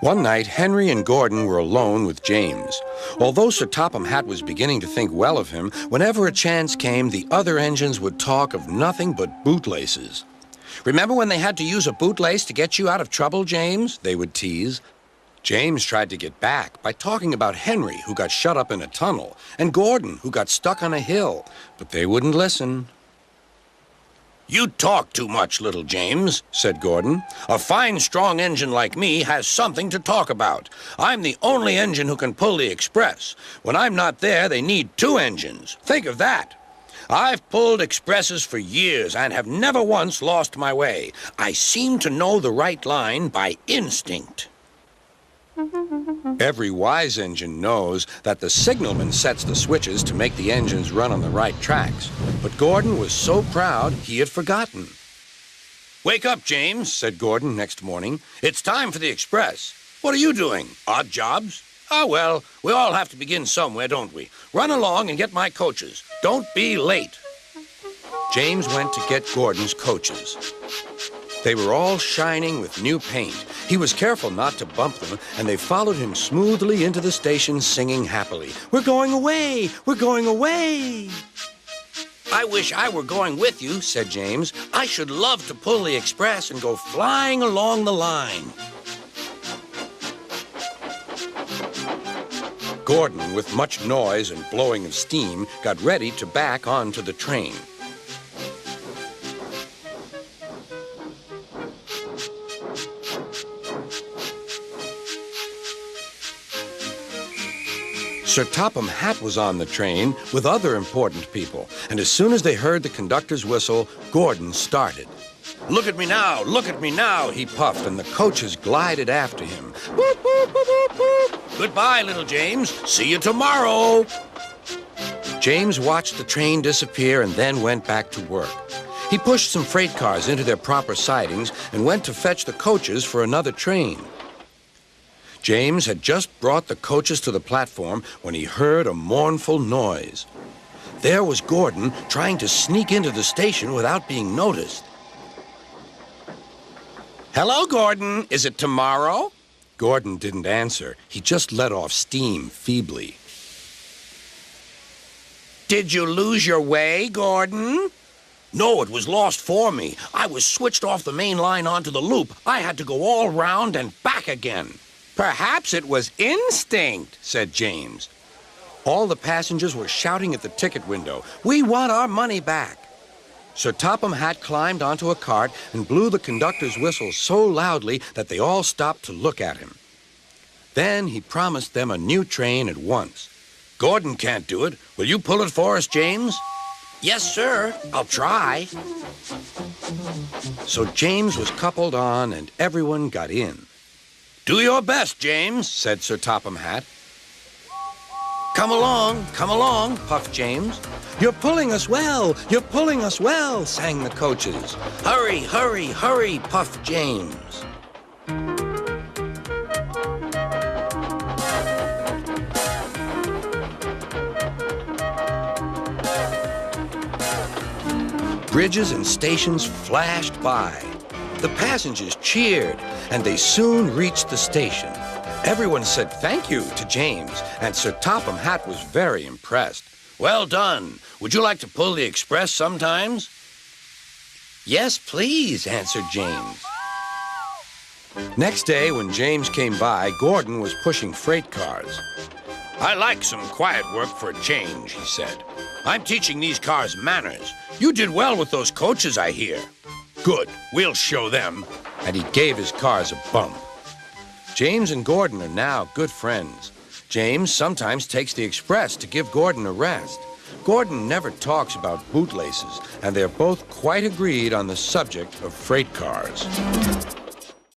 One night, Henry and Gordon were alone with James. Although Sir Topham Hatt was beginning to think well of him, whenever a chance came, the other engines would talk of nothing but bootlaces. "Remember when they had to use a bootlace to get you out of trouble, James?" they would tease. James tried to get back by talking about Henry, who got shut up in a tunnel, and Gordon, who got stuck on a hill, but they wouldn't listen. "You talk too much, little James," said Gordon. "A fine, strong engine like me has something to talk about. I'm the only engine who can pull the express. When I'm not there, they need 2 engines. Think of that. I've pulled expresses for years and have never once lost my way. I seem to know the right line by instinct." Every wise engine knows that the signalman sets the switches to make the engines run on the right tracks. But Gordon was so proud he had forgotten. "Wake up, James," said Gordon next morning. "It's time for the express. What are you doing? Odd jobs? Ah, well, we all have to begin somewhere, don't we? Run along and get my coaches. Don't be late." James went to get Gordon's coaches. They were all shining with new paint. He was careful not to bump them, and they followed him smoothly into the station singing happily, "We're going away! We're going away!" "I wish I were going with you," said James. "I should love to pull the express and go flying along the line." Gordon, with much noise and blowing of steam, got ready to back onto the train. Sir Topham Hatt was on the train with other important people, and as soon as they heard the conductor's whistle, Gordon started. "Look at me now," he puffed, and the coaches glided after him. "Boop, boop, boop, boop, boop. Goodbye, little James. See you tomorrow." James watched the train disappear and then went back to work. He pushed some freight cars into their proper sidings and went to fetch the coaches for another train. James had just brought the coaches to the platform when he heard a mournful noise. There was Gordon trying to sneak into the station without being noticed. "Hello, Gordon. Is it tomorrow?" Gordon didn't answer. He just let off steam feebly. "Did you lose your way, Gordon?" "No, it was lost for me. I was switched off the main line onto the loop. I had to go all round and back again." "Perhaps it was instinct," said James. All the passengers were shouting at the ticket window, "We want our money back." Sir Topham Hatt climbed onto a cart and blew the conductor's whistle so loudly that they all stopped to look at him. Then he promised them a new train at once. "Gordon can't do it. Will you pull it for us, James?" "Yes, sir. I'll try." So James was coupled on and everyone got in. "Do your best, James," said Sir Topham Hatt. Come along, puffed James. "You're pulling us well, sang the coaches. "Hurry, hurry, hurry," puffed James. Bridges and stations flashed by. The passengers cheered, and they soon reached the station. Everyone said thank you to James, and Sir Topham Hatt was very impressed. "Well done. Would you like to pull the express sometimes?" "Yes, please," answered James. Next day, when James came by, Gordon was pushing freight cars. "I like some quiet work for a change," he said. "I'm teaching these cars manners. You did well with those coaches, I hear." "Good. We'll show them." And he gave his cars a bump. James and Gordon are now good friends. James sometimes takes the express to give Gordon a rest. Gordon never talks about bootlaces, and they're both quite agreed on the subject of freight cars.